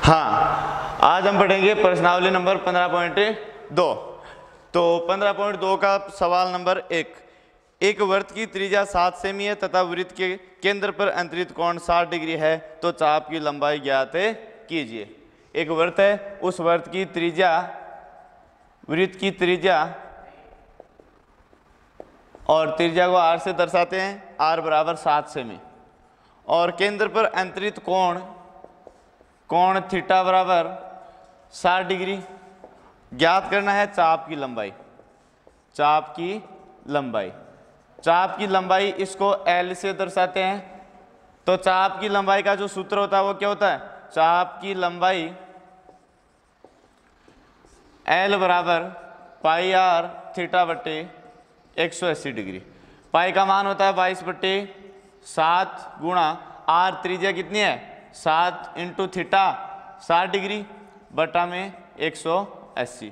हाँ, आज हम पढ़ेंगे प्रश्नावली नंबर 15.2। तो 15.2 का सवाल नंबर 1। एक वृत्त की त्रिज्या 7 सेमी है तथा वृत्त के केंद्र पर अंतरित कोण 60 डिग्री है, तो चाप की लंबाई ज्ञात कीजिए। एक वृत्त है, उस वृत्त की त्रिज्या और त्रिज्या को r से दर्शाते हैं, r बराबर 7 सेमी, और केंद्र पर अंतरित कोण थीटा बराबर 60 डिग्री। ज्ञात करना है चाप की लंबाई। चाप की लंबाई इसको L से दर्शाते हैं। तो चाप की लंबाई का जो सूत्र होता है वो क्या होता है? चाप की लंबाई L बराबर पाई r थीटा बट्टे 180 डिग्री। पाई का मान होता है 22/7 गुणा r, त्रिज्या कितनी है 7 इंटू थीटा 60 डिग्री बटा में 180।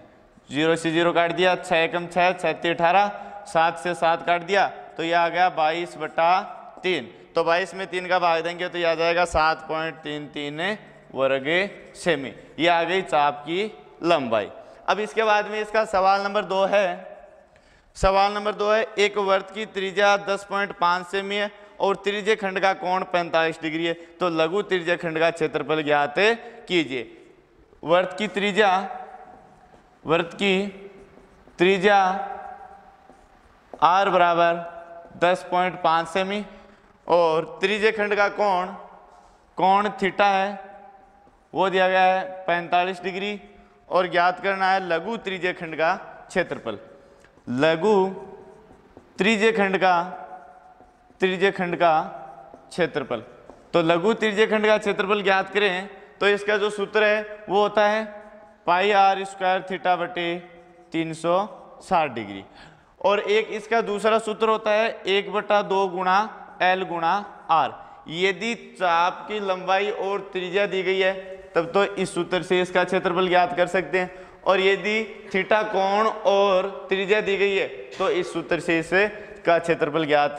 0 से 0 काट दिया, 6 एकम 6, 6 18, 7 से 7 काट दिया, तो यह आ गया 22/3। तो 22 में 3 का भाग देंगे तो यह आ जाएगा 7.33 वर्ग सेमी। यह आ गई चाप की लंबाई। अब इसके बाद में इसका सवाल नंबर 2 है। सवाल नंबर 2 है, एक वृत्त की त्रिज्या 10.5 सेमी है और त्रिज्य खंड का कोण 45 डिग्री है, तो लघु त्रिज्य खंड का क्षेत्रफल ज्ञात कीजिए। वृत्त की त्रिज्या r बराबर 10.5 सेमी और त्रिज्य खंड का कोण थीटा है, वो दिया गया है 45 डिग्री, और ज्ञात करना है लघु त्रिज्य खंड का क्षेत्रफल। लघु त्रिज्य खंड का क्षेत्रफल। तो लघु त्रिज्य खंड का क्षेत्रफल ज्ञात करें तो इसका जो सूत्र है वो होता है पाई r स्क्वायर थीटा बटे 360 डिग्री। और एक इसका दूसरा सूत्र होता है 1/2 गुणा L गुणा r। यदि चाप की लंबाई और त्रिज्या दी गई है तब तो इस सूत्र से इसका क्षेत्रफल ज्ञात कर सकते हैं, और यदि थीटा कोण और त्रिज्या दी गई है तो इस सूत्र से इसका क्षेत्रफल ज्ञात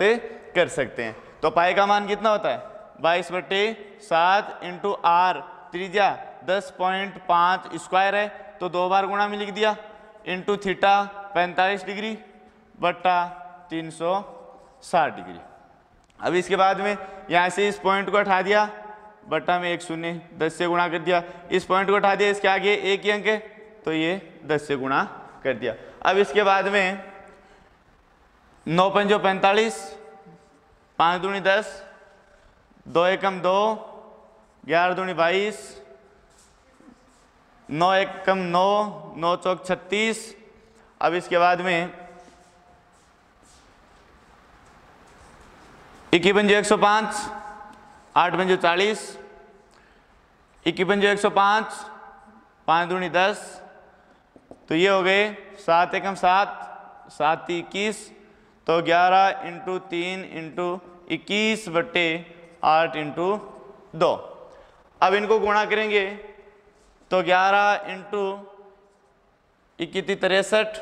कर सकते हैं। तो पाई का मान कितना होता है 22/7 इंटू r, त्रिज्या 10.5 स्क्वायर है तो 2 बार गुणा में लिख दिया, इंटू थीटा 45 डिग्री बट्टा 360 डिग्री। अब इसके बाद में यहाँ से इस पॉइंट को हटा दिया, बट्टा में 1 शून्य 10 से गुणा कर दिया, इस पॉइंट को हटा दिया, इसके आगे एक ही अंक है तो ये 10 से गुणा कर दिया। अब इसके बाद में 9 पंजो 45, 5 दूनी 10, 2 एकम 2, 11 दूनी 22, 9 एकम 9, 9 चौक 36। अब इसके बाद में 21 पंजो 105, 8 पंजो 40, 21 पंजो 105, 5 दूनी 10, तो ये हो गए 7 एकम 7, 7 21, तो 11 इंटू 3 इंटू 21 बट्टे 8 इंटू 2। अब इनको गुणा करेंगे तो 11 इंटू 21 63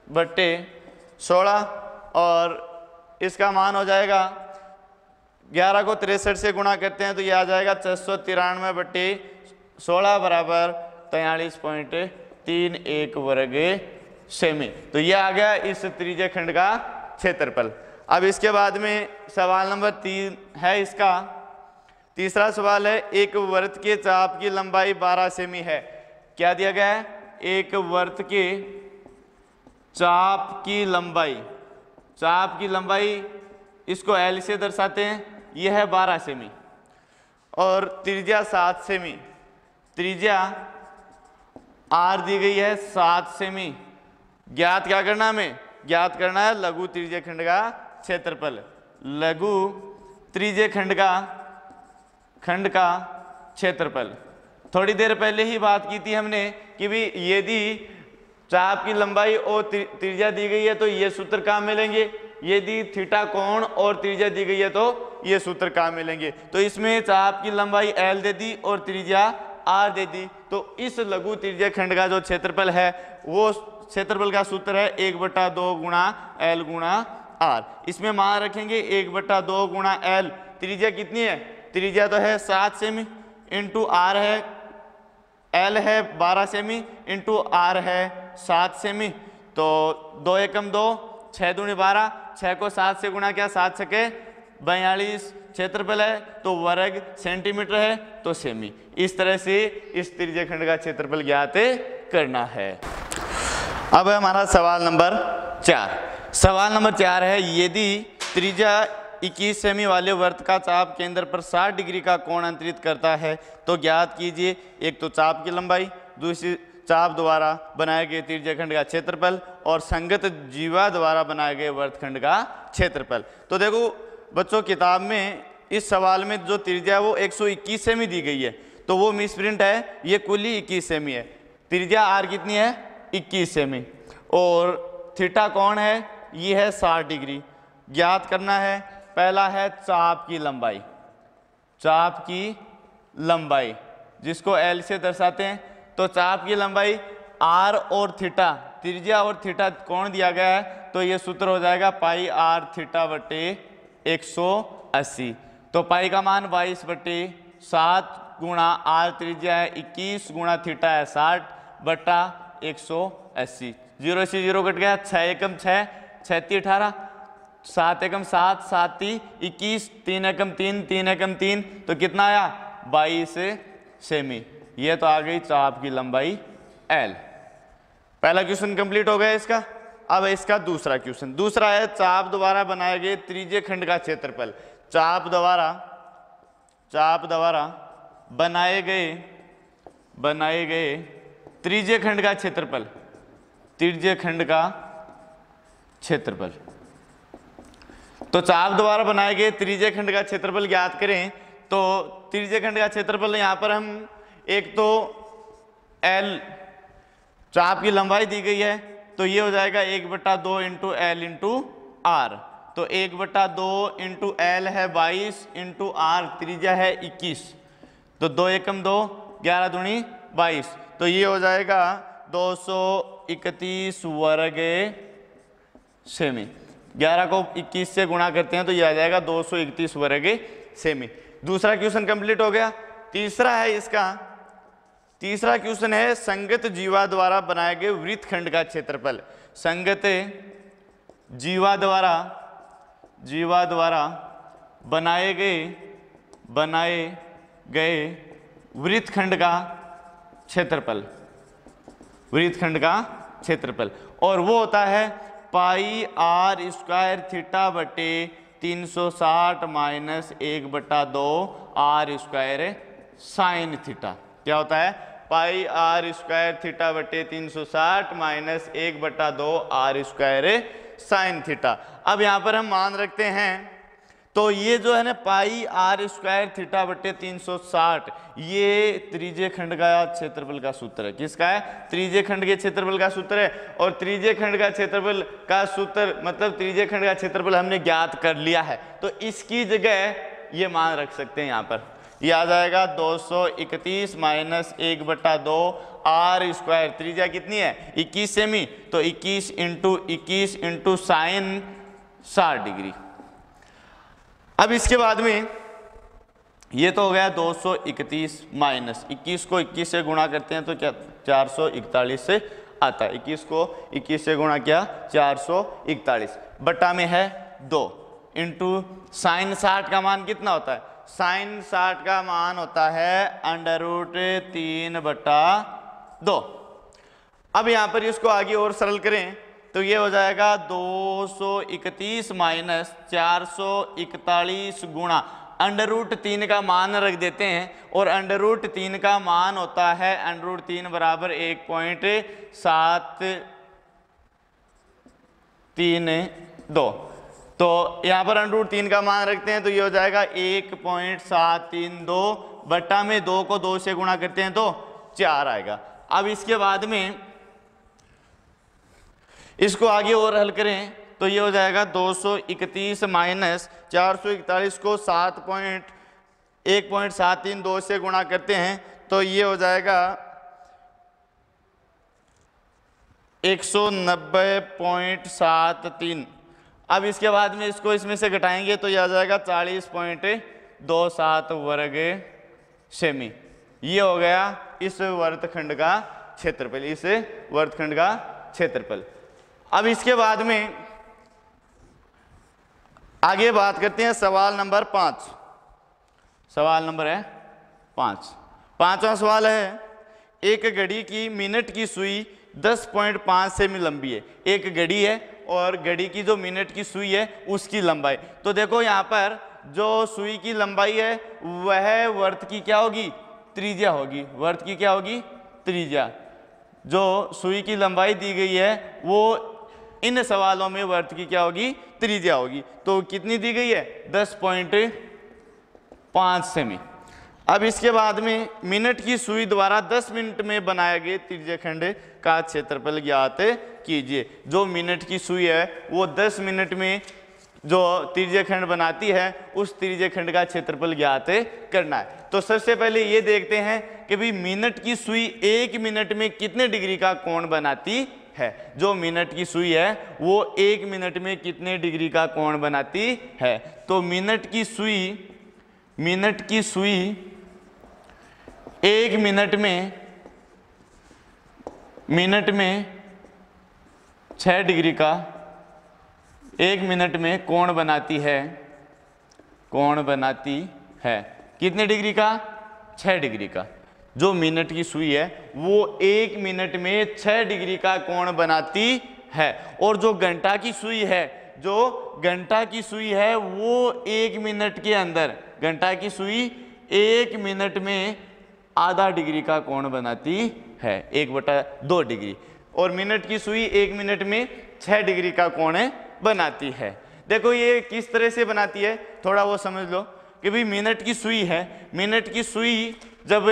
बट्टे 16, और इसका मान हो जाएगा 11 को 63 से गुणा करते हैं तो यह आ जाएगा 693 बट्टे 16 बराबर 43.31 वर्ग सेमी। तो यह आ गया इस त्रिज्य खंड का क्षेत्रफल। अब इसके बाद में सवाल नंबर 3 है। इसका तीसरा सवाल है, एक वृत्त के चाप की लंबाई 12 सेमी है। क्या दिया गया है? एक वृत्त के चाप की लंबाई इसको L से दर्शाते हैं, यह है 12 सेमी, और त्रिज्या 7 सेमी, त्रिज्या r दी गई है 7 सेमी। ज्ञात क्या करना हमें? ज्ञात करना है लघु त्रिज्य खंड का क्षेत्रफल। लघु त्रिज्य खंड का क्षेत्रफल। थोड़ी देर पहले ही बात की थी हमने कि भी यदि चाप की लंबाई और त्रिज्या दी गई है तो ये सूत्र कहाँ मिलेंगे, यदि थीटा कोण और त्रिज्या दी गई है तो ये सूत्र कहाँ मिलेंगे। तो इसमें चाप की लंबाई L दे दी और त्रिज्या R दे दी, तो इस लघु त्रिज्य खंड का जो क्षेत्रफल है वो क्षेत्रफल का सूत्र है 1/2 गुणा L गुणा R। इसमें मान रखेंगे 1/2 गुणा L, त्रिज्या कितनी है, त्रिज्या तो है 7 सेमी इंटू आर है, एल है 12 सेमी इंटू आर है 7 सेमी, तो 2 एकम 2, 6 दूनी 12, 6 को 7 से गुणा किया, 7 छके 42, क्षेत्रफल है तो वर्ग, सेंटीमीटर है तो सेमी। इस तरह से इस त्रिज्यखंड का क्षेत्रफल ज्ञात करना है। अब हमारा सवाल नंबर 4। सवाल नंबर 4 है, यदि त्रिज्या 21 सेमी वाले वर्त का चाप केंद्र पर 60 डिग्री का कोण अंतरित करता है तो ज्ञात कीजिए एक तो चाप की लंबाई, दूसरी चाप द्वारा बनाए गए त्रिज्यखंड का क्षेत्रफल और संगत जीवा द्वारा बनाए गए वर्तखंड का क्षेत्रफल। तो देखो बच्चों, किताब में इस सवाल में जो त्रिज्या वो 121 सेमी दी गई है, तो वो मिसप्रिंट है, ये कुल ही 21 सेमी है। त्रिज्या आर कितनी है, 21 सेमी, और थीटा कौन है, ये है 60 डिग्री। ज्ञात करना है, पहला है चाप की लंबाई, चाप की लंबाई जिसको एल से दर्शाते हैं। तो चाप की लंबाई आर और थीटा, त्रिज्या और थीटा कोण दिया गया है, तो ये सूत्र हो जाएगा पाई आर थीटा बटे 180। तो पाई का मान 22/7 गुणा आर त्रिज्या है 21 गुणा थीटा है 60 बटा 180। 0 से 0 कट गया, 6 एकम 6, 6 × 18, 7 एकम 7, 7 × 21, 3 एकम 3, 3 एकम 3, तो कितना आया 22 सेमी। ये तो आ गई चाप की लंबाई L। पहला क्वेश्चन कंप्लीट हो गया इसका। अब इसका दूसरा क्वेश्चन, दूसरा है चाप द्वारा बनाए गए त्रिज्यखंड का क्षेत्रफल। चाप द्वारा बनाए गए त्रिज्यखंड का क्षेत्रफल, त्रिज्यखंड का क्षेत्रफल। तो चाप द्वारा बनाए गए त्रिज्यखंड का क्षेत्रफल ज्ञात करें, तो त्रिज्यखंड का क्षेत्रफल यहाँ पर हम एक तो L चाप की लंबाई दी गई है, तो ये हो जाएगा 1/2 इंटू एल इंटू आर। तो 1/2 इंटू एल है 22 इंटू आर त्रिज्या है 21, तो 2 एकम 2, 11 दूनी 22, तो ये हो जाएगा 231 वर्ग सेमी। 11 को 21 से गुणा करते हैं तो ये आ जाएगा 231 वर्ग सेमी। दूसरा क्वेश्चन कंप्लीट हो गया। तीसरा है इसका, तीसरा क्वेश्चन है संगत जीवा द्वारा बनाए गए वृत्तखंड का क्षेत्रफल। संगत जीवा द्वारा बनाए गए वृत्तखंड का क्षेत्रफल, वृत्तखंड का क्षेत्रफल, और वो होता है पाई आर स्क्वायर थीटा बटे 360 minus 1/2 R square sine theta. क्या होता है, पाई आर स्क्वायर थीटा बटे 360 minus 1/2 R square sine theta. अब यहाँ पर हम मान रखते हैं, तो ये जो है ना पाई आर स्क्वायर थीटा बटे 360, ये त्रिज्यखंड का क्षेत्रफल का सूत्र है। किसका है, त्रिज्यखंड के क्षेत्रफल का सूत्र है। और त्रिज्यखंड का क्षेत्रफल का सूत्र मतलब त्रिज्यखंड का क्षेत्रफल हमने ज्ञात कर लिया है, तो इसकी जगह ये मान रख सकते हैं। यहाँ पर ये आ जाएगा 231 माइनस 1/2 आर स्क्वायर, त्रिज्या कितनी है 21 सेमी, तो 21 इंटू साइन 60 डिग्री। अब इसके बाद में ये तो हो गया 231 माइनस 21 को 21 से गुणा करते हैं तो क्या 441 से आता है। 21 को 21 से गुणा किया 441, बट्टा में है 2 इंटू साइन 60 का मान कितना होता है, साइन 60 का मान होता है √3/2। अब यहाँ पर इसको आगे और सरल करें तो ये हो जाएगा 231 माइनस 441 गुणा √3 का मान रख देते हैं, और √3 का मान होता है √3 बराबर 1.732। तो यहाँ पर √3 का मान रखते हैं तो ये हो जाएगा 1.732, बट्टा में 2 को 2 से गुणा करते हैं तो 4 आएगा। अब इसके बाद में इसको आगे और हल करें तो ये हो जाएगा 231 माइनस 441 को 1.732 से गुणा करते हैं तो ये हो जाएगा 190.73। अब इसके बाद में इसको इसमें से घटाएंगे तो यह आ जाएगा 40.27 वर्ग सेमी। ये हो गया इस वर्तखंड का क्षेत्रफल, इस वर्तखंड का क्षेत्रफल। अब इसके बाद में आगे बात करते हैं सवाल नंबर 5। सवाल नंबर है 5। पांचवा सवाल है, एक घड़ी की मिनट की सुई 10.5 सेमी लंबी है। एक घड़ी है और घड़ी की जो मिनट की सुई है उसकी लंबाई। तो देखो यहाँ पर जो सुई की लंबाई है वह वर्त की क्या होगी, त्रिज्या होगी। वर्त की क्या होगी, त्रिज्या। जो सुई की लंबाई दी गई है वो इन सवालों में वर्त की क्या होगी, त्रिज्या होगी। तो कितनी दी गई है, 10.5 सेमी। अब इसके बाद में मिनट की सुई द्वारा 10 मिनट में बनाए गए त्रिज्यखंड का क्षेत्रफल ज्ञात कीजिए। जो मिनट की सुई है वो 10 मिनट में जो त्रिज्यखंड बनाती है उस त्रिज्यखंड का क्षेत्रफल ज्ञात करना है। तो सबसे पहले ये देखते हैं कि भाई मिनट की सुई 1 मिनट में कितने डिग्री का कोण बनाती है। जो मिनट की सुई है वो 1 मिनट में कितने डिग्री का कोण बनाती है। तो मिनट की सुई 1 मिनट में 6 डिग्री का 1 मिनट में कोण बनाती है। कितने डिग्री का, 6 डिग्री का। जो मिनट की सुई है वो 1 मिनट में 6 डिग्री का कोण बनाती है। और जो घंटा की सुई है वो 1 मिनट के अंदर, घंटा की सुई 1 मिनट में आधा डिग्री का कोण बनाती है, 1/2 डिग्री। और मिनट की सुई 1 मिनट में 6 डिग्री का कोण बनाती है। देखो ये किस तरह से बनाती है, थोड़ा वो समझ लो कि भाई मिनट की सुई है, मिनट की सुई जब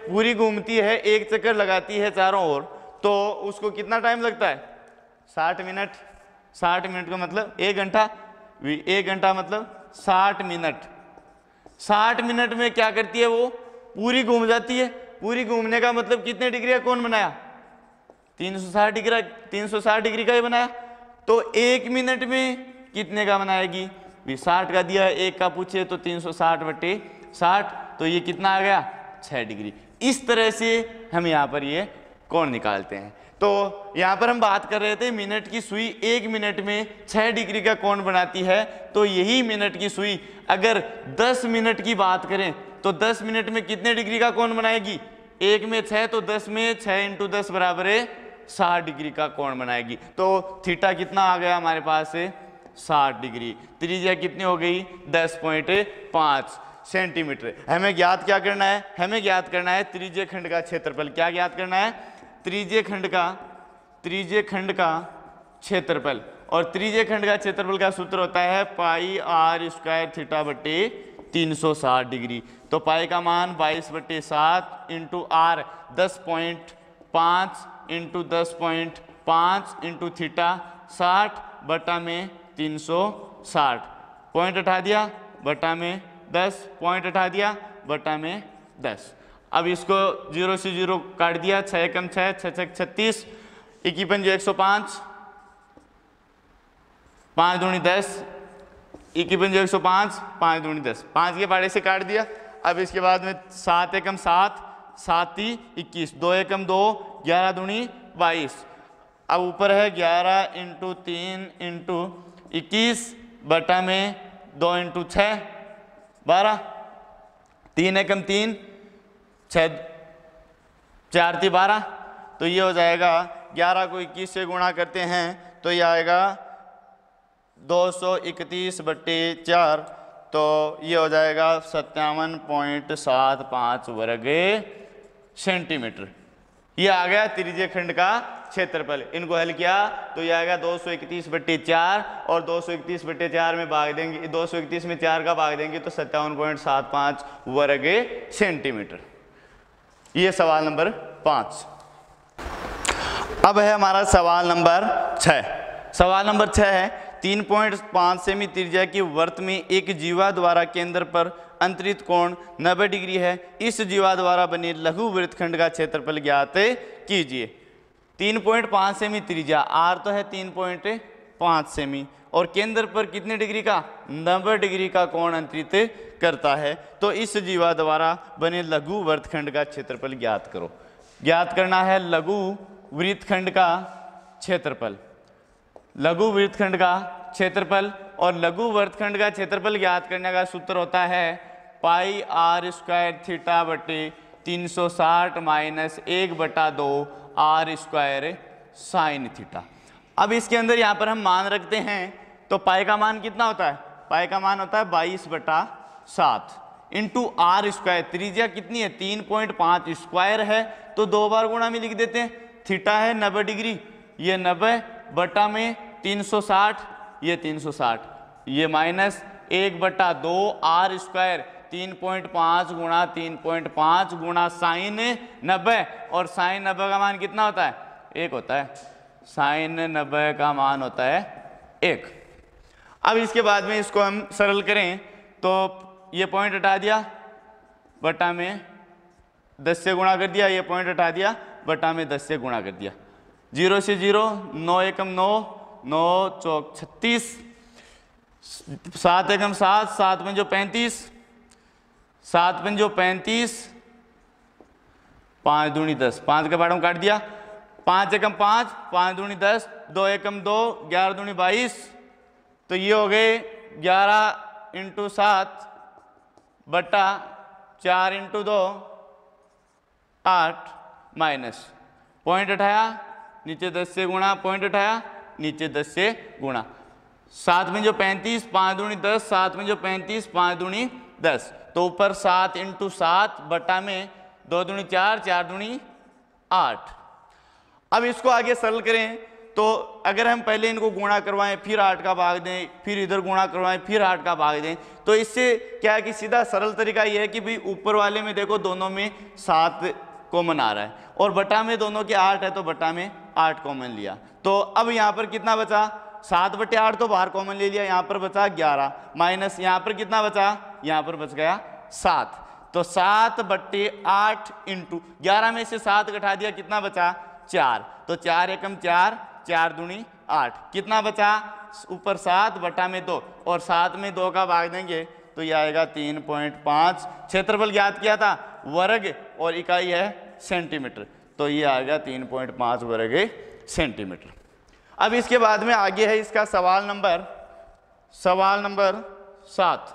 पूरी घूमती है, एक चक्कर लगाती है चारों ओर, तो उसको कितना टाइम लगता है, 60 मिनट। 60 मिनट का मतलब 1 घंटा, 1 घंटा मतलब 60 मिनट। 60 मिनट में क्या करती है, वो पूरी घूम जाती है। पूरी घूमने का मतलब कितने डिग्री का कोण बनाया, 360 डिग्री का ही बनाया। तो 1 मिनट में कितने का बनाएगी, 60 का दिया है, 1 का पूछे तो 360/60, तो ये कितना आ गया, 6 डिग्री। इस तरह से हम यहाँ पर ये कोण निकालते हैं। तो यहाँ पर हम बात कर रहे थे मिनट की सुई 1 मिनट में 6 डिग्री का कोण बनाती है। तो यही मिनट की सुई अगर 10 मिनट की बात करें तो 10 मिनट में कितने डिग्री का कोण बनाएगी, 1 में 6 तो 10 में 6 × 10 बराबर है 60 डिग्री का कोण बनाएगी। तो थीटा कितना आ गया हमारे पास है, 60 डिग्री। त्रिज्या कितनी हो गई, 10.5 सेंटीमीटर। हमें ज्ञात क्या करना है, हमें ज्ञात करना है त्रिज्यखंड का क्षेत्रफल। क्या ज्ञात करना है, त्रिज्यखंड का क्षेत्रफल। और त्रिज्यखंड का क्षेत्रफल का सूत्र होता है πr² θ/360 डिग्री। तो पाई का मान 22/7 × r 10.5 × 10.5 × थीटा 60/360। पॉइंट हटा दिया, बटा में 10, पॉइंट हटा दिया, बटा में 10। अब इसको 0 से 0 काट दिया, 6 × 6 = 6 × 36, 21 × 105, 5 दूनी 10, 21 × 105, 5 दूनी 10, 5 के पाड़े से काट दिया। अब इसके बाद में 7 × 7, 7 × 21, 2 × 2, 11 दूनी 22। अब ऊपर है 11 × 3 × 21 बटा में 2 × 6 12, 3 × 3 6 4 × 12। तो ये हो जाएगा 11 को 21 से गुणा करते हैं तो ये आएगा 231/4। तो ये हो जाएगा 57.75 वर्ग सेंटीमीटर। ये आ गया त्रिज्यखंड का क्षेत्रफल। इनको हल किया तो ये आएगा 231/4 और 231/4 में भाग देंगे, 231 में 4 का भाग देंगे तो 57.75 वर्ग सेंटीमीटर। ये सवाल नंबर 5। अब है हमारा सवाल नंबर 6। सवाल नंबर 6 है 3.5 सेमी त्रिज्या की वृत्त में एक जीवा द्वारा केंद्र पर अंतरित कोण 90 डिग्री है। इस जीवा द्वारा बने लघु वृत्तखंड का क्षेत्रफल ज्ञात कीजिए। 3.5 सेमी त्रिज्या, आर तो है 3.5 सेमी और केंद्र पर कितने डिग्री का 90 डिग्री का कोण अंतरित करता है। तो इस जीवा द्वारा बने लघु वृत्तखंड का क्षेत्रफल ज्ञात करो। ज्ञात करना है लघु वृत्तखंड का क्षेत्रफल, लघु वृत्तखंड का क्षेत्रफल। और लघु वृत्तखंड का क्षेत्रफल ज्ञात करने का सूत्र होता है पाई आर स्क्वायर थीटा बटे 360 minus 1/2 R square sine theta. अब इसके अंदर यहाँ पर हम मान रखते हैं, तो पाई का मान कितना होता है, पाई का मान होता है 22/7 इंटू आर स्क्वायर। त्रिज्या कितनी है 3.5 स्क्वायर है, तो 2 बार गुणा में लिख देते हैं। थीटा है 90 डिग्री, ये 90 बटा में 360, ये 360, ये माइनस 1/2 आर स्क्वायर 3.5 गुणा 3.5 गुणा साइन 90, और साइन 90 का मान कितना होता है 1 होता है। साइन 90 का मान होता है 1। अब इसके बाद में इसको हम सरल करें तो ये पॉइंट हटा दिया, बटा में 10 से गुणा कर दिया, ये पॉइंट हटा दिया, बटा में 10 से गुणा कर दिया। 0 से 0, 9 एकम 9, 9 चौक 36, 7 एकम 7, 7 पंजो 35, 7 पंजो 35, 5 दूनी 10, 5 के बाड़ों काट दिया, 5 एकम 5, 5 दूनी 10, 2 एकम 2, 11 दूनी 22, तो ये हो गए 11 इंटू 7 बटा 4 इंटू 2 8 माइनस पॉइंट उठाया, नीचे 10 से गुणा, पॉइंट उठाया, नीचे 10 से गुणा। 7 में जो 35, 5 दूनी 10, 7 में जो 35, 5 दूनी 10, तो ऊपर 7 इंटू 7 बटा में 2 दूनी 4, 4 दूनी 8। अब इसको आगे सरल करें तो अगर हम पहले इनको गुणा करवाएं, फिर 8 का भाग दें, फिर इधर गुणा करवाएं, फिर 8 का भाग दें, तो इससे क्या है कि सीधा सरल तरीका ये है कि भाई ऊपर वाले में देखो दोनों में 7 कॉमन आ रहा है, और बटा में दोनों के 8 है, तो बटा में 8 कॉमन लिया। तो अब यहाँ पर कितना बचा 7/8, तो बाहर कॉमन ले लिया, यहाँ पर बचा 11 माइनस यहाँ पर कितना बचा, यहाँ पर बच गया 7, तो 7/8 इंटू 11 में से 7 घटा दिया, कितना बचा 4, तो 4 एकम 4, 4 दूनी 8, कितना बचा ऊपर 7 बटा में 2, और 7 में 2 का भाग देंगे तो ये आएगा 3.5। क्षेत्रफल ज्ञात किया था वर्ग और इकाई है सेंटीमीटर, तो ये आएगा 3.5 वर्ग सेंटीमीटर। अब इसके बाद में आगे है इसका सवाल नंबर 7।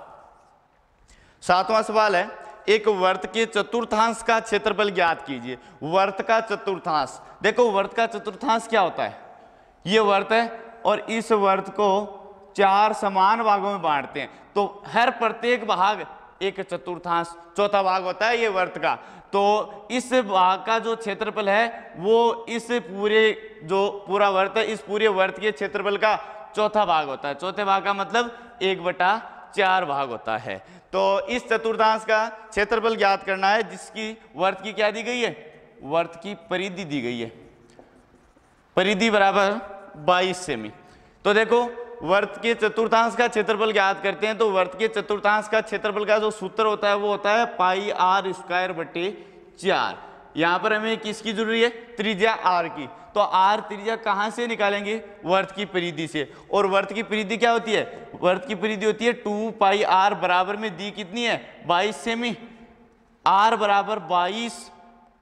7वां सवाल है एक वर्त के चतुर्थांश का क्षेत्रफल ज्ञात कीजिए। वर्त का चतुर्थांश, देखो वर्त का चतुर्थांश क्या होता है, ये वर्त है और इस वर्त को 4 समान भागों में बांटते हैं, तो हर प्रत्येक भाग एक चतुर्थांश, चौथा भाग होता है ये वर्त का। तो इस भाग का जो क्षेत्रफल है वो इस पूरे जो पूरा वर्त है, इस पूरे वर्त के क्षेत्रफल का चौथा भाग होता है। चौथे भाग का मतलब 1/4 भाग होता है। तो इस चतुर्थांश का क्षेत्रफल ज्ञात करना है, जिसकी वर्त की क्या दी गई है, वर्त की परिधि दी गई है, परिधि बराबर 22 सेमी। तो देखो वर्त के चतुर्थांश का क्षेत्रफल ज्ञात करते हैं, तो वर्त के चतुर्थांश का क्षेत्रफल का जो सूत्र होता है वो होता है पाई आर स्क्वायर बटे 4। यहाँ पर हमें किसकी जरूरी है, त्रिज्या आर की, तो आर त्रिज्या कहाँ से निकालेंगे, वर्त की परिधि से। और वर्त की परिधि क्या होती है, वर्त की परिधि होती है 2 पाई आर, बराबर में दी कितनी है 22 सेमी, आर बराबर 22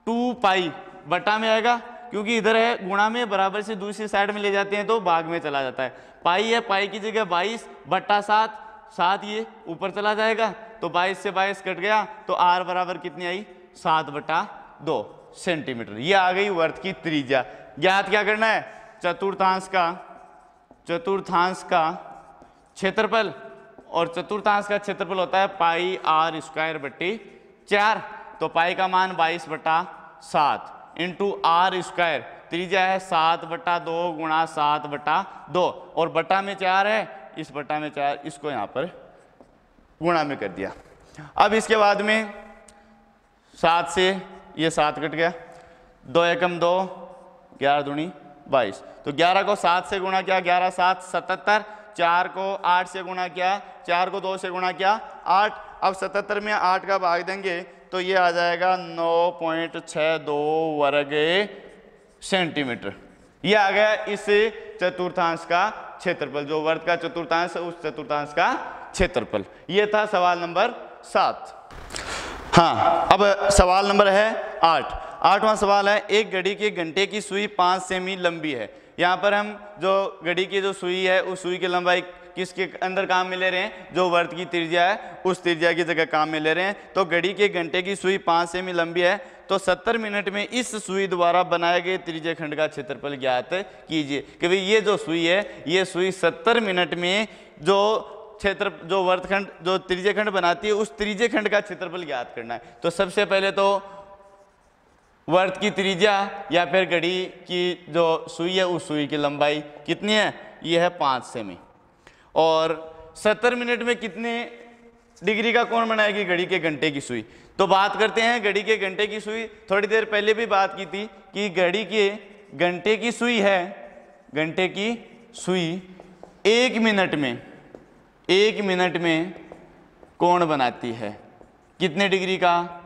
2 पाई बटा में आएगा, क्योंकि इधर है गुणा में, बराबर से दूसरी साइड में ले जाते हैं तो भाग में चला जाता है। पाई है, पाई की जगह 22 बटा 7, 7 ये ऊपर चला जाएगा, तो 22 से 22 कट गया, तो आर बराबर कितनी आई 7/2 सेंटीमीटर। ये आ गई वर्त की त्रिज्या। ज्ञात क्या करना है, चतुर्थांश का क्षेत्रफल, और चतुर्थांश का क्षेत्रफल होता है पाई आर स्क्वायर बटे 4। तो पाई का मान 22/7 इंटू आर स्क्वायर, त्रिज्या है 7/2 गुणा 7/2, और बटा में 4 है, इस बटा में 4 इसको यहाँ पर गुणा में कर दिया। अब इसके बाद में 7 से ये 7 कट गया, 2 एकम 2, 11 दूनी 22, तो 11 को 7 से गुणा किया, 11 7 77, 4 को 8 से गुणा किया, 4 को 2 से गुणा किया 8। अब 77 में 8 का भाग देंगे तो ये आ जाएगा 9.62 वर्ग सेंटीमीटर। ये आ गया इस चतुर्थांश का क्षेत्रफल, जो वर्त का चतुर्थांश है उस चतुर्थांश का क्षेत्रफल। ये था सवाल नंबर 7। हाँ, अब सवाल नंबर है 8। 8वां सवाल है, एक घड़ी के घंटे की सुई 5 सेमी लंबी है। यहाँ पर हम जो घड़ी की जो सुई है उस सुई की लंबाई किसके अंदर काम में ले रहे हैं, जो वर्त की त्रिज्या है उस त्रिज्या की जगह काम में ले रहे हैं। तो घड़ी के घंटे की सुई 5 सेमी लंबी है, तो 70 मिनट में इस सुई द्वारा बनाए गए त्रिज्य खंड का क्षेत्रफल ज्ञात कीजिए। कि भाई ये जो सुई है, ये सुई 70 मिनट में जो वर्तखंड जो त्रिज्य खंड बनाती है उस त्रिज्य खंड का क्षेत्रफल ज्ञात करना है। तो सबसे पहले तो वर्त की त्रिज्या या फिर घड़ी की जो सुई है उस सुई की लंबाई कितनी है, ये है 5 सेमी। और 70 मिनट में कितने डिग्री का कोण बनाएगी घड़ी के घंटे की सुई। तो बात करते हैं घड़ी के घंटे की सुई। थोड़ी देर पहले भी बात की थी कि घड़ी के घंटे की सुई है, घंटे की सुई 1 मिनट में कोण बनाती है कितने डिग्री का।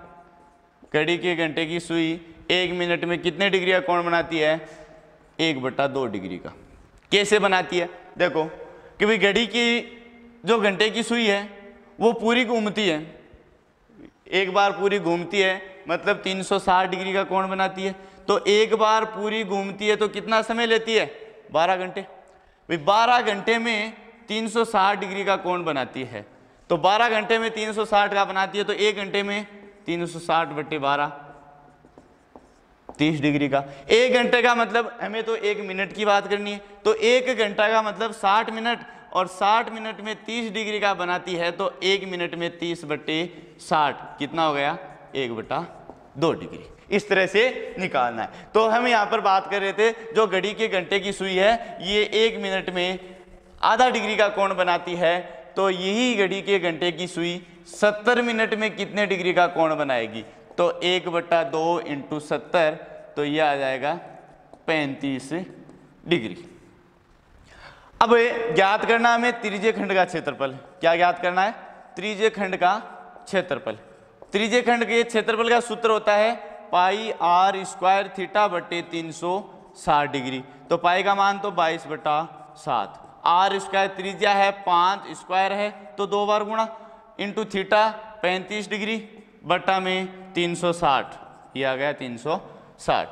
घड़ी के घंटे की सुई 1 मिनट में कितने डिग्री का कोण बनाती है, 1/2 डिग्री का। कैसे बनाती है, देखो कि भाई घड़ी की जो घंटे की सुई है वो पूरी घूमती है, एक बार पूरी घूमती है मतलब 360 डिग्री का कोण बनाती है। तो एक बार पूरी घूमती है तो कितना समय लेती है, 12 घंटे। भाई 12 घंटे में 360 डिग्री का कोण बनाती है। तो 12 घंटे में 360 का बनाती है, तो 1 घंटे में 360/12 30 डिग्री का। 1 घंटे का मतलब हमें तो 1 मिनट की बात करनी है, तो 1 घंटा का मतलब 60 मिनट, और 60 मिनट में 30 डिग्री का बनाती है, तो 1 मिनट में 30/60 कितना हो गया, 1/2 डिग्री। इस तरह से निकालना है। तो हम यहाँ पर बात कर रहे थे जो घड़ी के घंटे की सुई है ये 1 मिनट में आधा डिग्री का कोण बनाती है, तो यही घड़ी के घंटे की सुई 70 मिनट में कितने डिग्री का कोण बनाएगी। तो 1/2 × 70, तो यह आ जाएगा 35 डिग्री। अब ज्ञात करना हमें त्रिज्य खंड का क्षेत्रफल। क्या ज्ञात करना है, त्रिज्य खंड का क्षेत्रफल। त्रिज्य खंड के क्षेत्रफल का सूत्र होता है πr² θ/360 डिग्री। तो पाई का मान तो 22/7, r² त्रिज्या है, 5 स्क्वायर है तो 2 बार गुणा, इंटू थीटा 35 डिग्री बट्टा में 360, ये आ गया 360।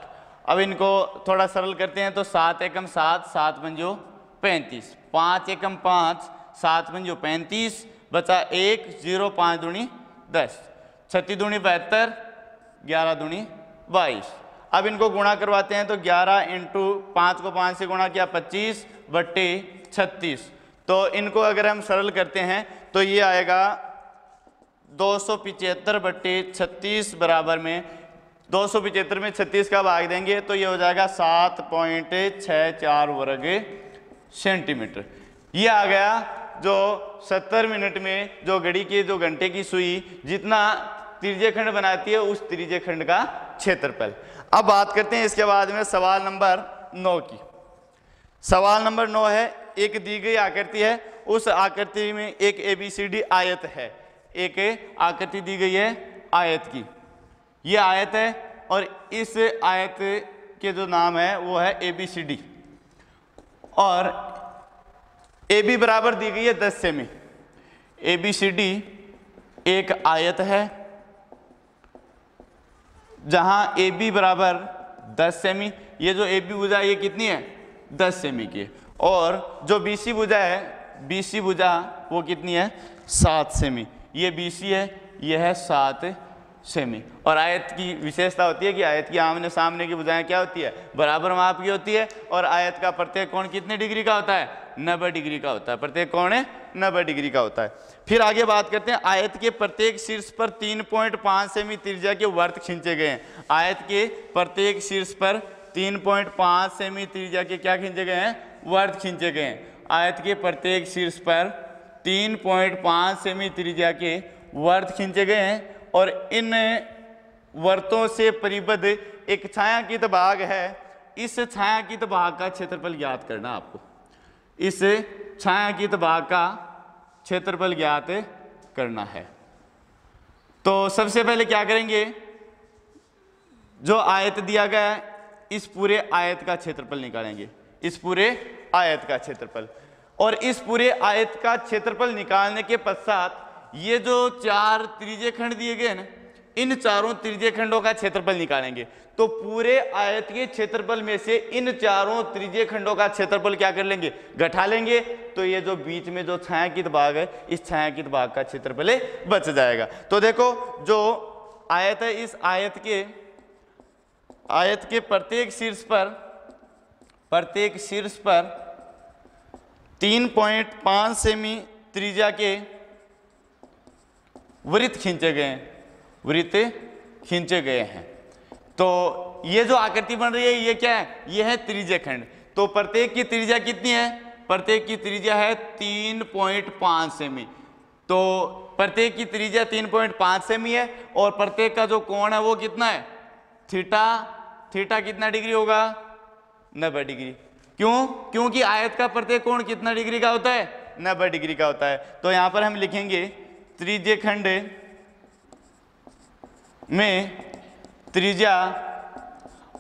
अब इनको थोड़ा सरल करते हैं तो 7 एकम 7, 7 पंजो 35, 5 एकम 5, 7 पंजो 35, बचा 1, 0, 5 दूनी 10, 36 दूनी 72, 11 दूनी 22। अब इनको गुणा करवाते हैं तो 11 इंटू 5 को 5 से गुणा किया 25/36। तो इनको अगर हम सरल करते हैं तो ये आएगा 275/36 बराबर में 275 में 36 का भाग देंगे तो ये हो जाएगा 7.64 वर्ग सेंटीमीटर। ये आ गया जो 70 मिनट में जो घड़ी की जो घंटे की सुई जितना त्रिज्य खंड बनाती है उस त्रिज्य खंड का क्षेत्रफल। अब बात करते हैं इसके बाद में सवाल नंबर 9 की। सवाल नंबर 9 है, एक दी गई आकृति है, उस आकृति में एक ABCD आयत है। एक आकृति दी गई है आयत की, ये आयत है और इस आयत के जो नाम है वो है ABCD, और AB बराबर दी गई है 10 सेमी। ABCD एक आयत है जहां AB बराबर 10 सेमी। ये जो AB भुजा ये कितनी है, 10 सेमी की है, और जो BC भुजा है, BC भुजा वो कितनी है, 7 सेमी। ये BC है, ये है 7 सेमी। और आयत की विशेषता होती है कि आयत की आमने सामने की भुजाएं क्या होती है, बराबर माप की होती है, और आयत का प्रत्येक कोण कितने डिग्री का होता है, 90 डिग्री का होता है। प्रत्येक कोण 90 डिग्री का होता है। फिर आगे बात करते हैं, आयत के प्रत्येक शीर्ष पर 3.5 सेमी त्रिज्या के वर्त खींचे गए हैं। आयत के प्रत्येक शीर्ष पर 3.5 सेमी त्रिज्या के क्या खींचे गए हैं, वर्त खींचे गए हैं। आयत के प्रत्येक शीर्ष पर 3.5 सेमी त्रिज्या के वर्त खींचे गए हैं, और इन वर्तों से परिबद्ध एक छायांकित भाग है। इस छायांकित भाग का क्षेत्रफल ज्ञात करना आपको। इस छायांकित भाग का क्षेत्रफल ज्ञात करना है। तो सबसे पहले क्या करेंगे, जो आयत दिया गया है इस पूरे आयत का क्षेत्रफल निकालेंगे। इस पूरे आयत का क्षेत्रफल और इस पूरे आयत का क्षेत्रफल निकालने के पश्चात ये जो 4 त्रिज्य खंड दिए गए ना, इन चारों त्रिज्य खंडों का क्षेत्रफल निकालेंगे। तो पूरे आयत के क्षेत्रफल में से इन चारों त्रिज्य खंडों का क्षेत्रफल क्या कर लेंगे, घटा लेंगे। तो ये जो बीच में जो छायांकित भाग है, इस छायांकित भाग का क्षेत्रफल बच जाएगा। तो देखो जो आयत है, इस आयत के प्रत्येक शीर्ष पर 3.5 सेमी त्रिज्या के वृत्त खींचे गए हैं। तो ये जो आकृति बन रही है, ये क्या है, ये है त्रिज्य खंड। तो प्रत्येक की त्रिज्या कितनी है, प्रत्येक की त्रिज्या है 3.5 सेमी। तो प्रत्येक की त्रिज्या 3.5 सेमी है और प्रत्येक का जो कोण है वो कितना है, थीटा कितना डिग्री होगा, 90 डिग्री। क्यों? क्योंकि आयत का प्रत्येक कोण कितना डिग्री का होता है, 90 डिग्री का होता है। तो यहां पर हम लिखेंगे त्रिज्य खंड में त्रिज्या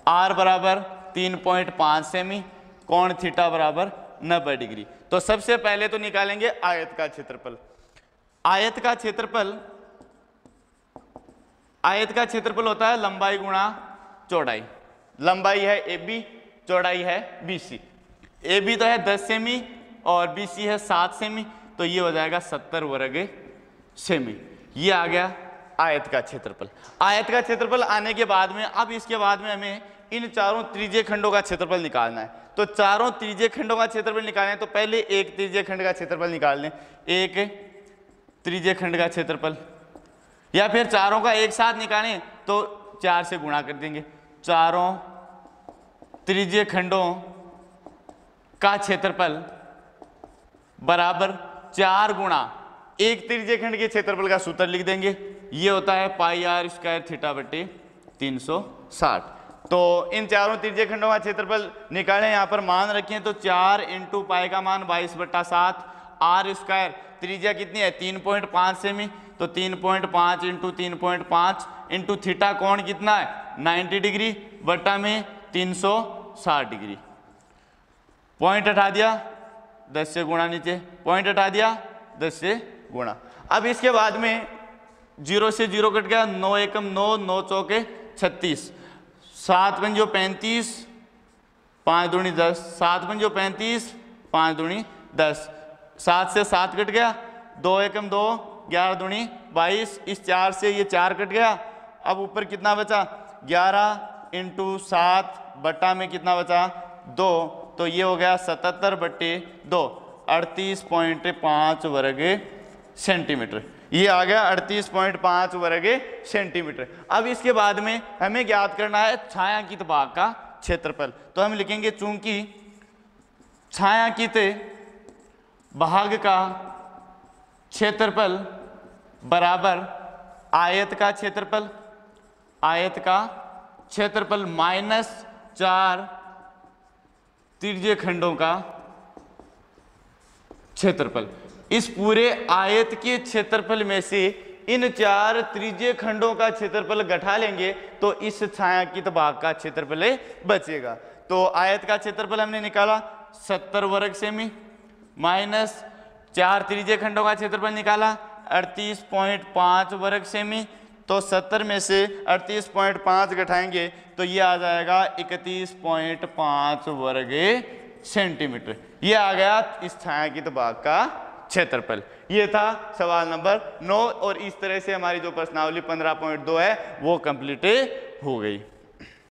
r बराबर 3.5 सेमी, कोण थीटा बराबर 90 डिग्री। तो सबसे पहले तो निकालेंगे आयत का क्षेत्रफल। आयत का क्षेत्रफल होता है लंबाई गुणा चौड़ाई। लंबाई है AB, चौड़ाई है BC। AB तो है 10 सेमी और BC है 7 सेमी, तो ये हो जाएगा 70 वर्ग सेमी। ये आ गया आयत का क्षेत्रफल। आयत का क्षेत्रफल आने के बाद में अब इसके बाद में हमें इन चारों त्रिज्य खंडों का क्षेत्रफल निकालना है। तो चारों त्रिज्य खंडों का क्षेत्रफल निकालना है तो पहले एक त्रिज्य खंड का क्षेत्रफल निकाल लें। एक त्रिज्य खंड का क्षेत्रफल, या फिर चारों का एक साथ निकालें तो 4 से गुणा कर देंगे। चारों त्रिज्य खंडों का क्षेत्रफल बराबर 4 गुणा एक त्रिज्य खंड के क्षेत्रफल का सूत्र लिख देंगे। ये होता है पाई r स्क्वायर थीटा बटे 360। तो इन चारों त्रिज्य खंडों का क्षेत्रफल निकालें, यहाँ पर मान रखें तो 4 इंटू पाई का मान 22/7, r स्क्वायर त्रिज्या कितनी है 3.5 सेमी, तो 3.5 इंटू 3.5 इंटू थीटा कोण कितना है 90 डिग्री बटा में 360 डिग्री। पॉइंट हटा दिया, 10 से गुणा, नीचे पॉइंट हटा दिया, 10 से गुणा। अब इसके बाद में 0 से 0 कट गया, 9 एकम 9, 9 चौके 36, 7 पंजो 35, 5 दूनी 10, 7 पंजो 35, 5 दूनी 10, 7 से 7 कट गया, 2 एकम 2, 11 दूनी 22, इस 4 से ये 4 कट गया। अब ऊपर कितना बचा, 11 इंटू 7 बटा में कितना बचा 2, तो ये हो गया 77/2, 38.5 वर्ग सेंटीमीटर। ये आ गया 38.5 वर्ग सेंटीमीटर। अब इसके बाद में हमें ज्ञात करना है छायांकित भाग का क्षेत्रफल। तो हम लिखेंगे चूंकि छायांकित भाग का क्षेत्रफल बराबर आयत का क्षेत्रफल माइनस 4 त्रिज्य खंडों का क्षेत्रफल। इस पूरे आयत के क्षेत्रफल में से इन 4 त्रिज्य खंडों का क्षेत्रफल घटा लेंगे तो इस छायांकित भाग का क्षेत्रफल बचेगा। तो आयत का क्षेत्रफल हमने निकाला 70 वर्ग सेमी, माइनस 4 त्रिज्य खंडों का क्षेत्रफल निकाला 38.5 वर्ग सेमी। तो 70 में से 38.5 घटाएंगे तो ये आ जाएगा 31.5 वर्ग सेंटीमीटर। ये आ गया इस छायांकित भाग का क्षेत्रफल। ये था सवाल नंबर 9 और इस तरह से हमारी जो प्रश्नावली 15.2 है वो कंप्लीट हो गई।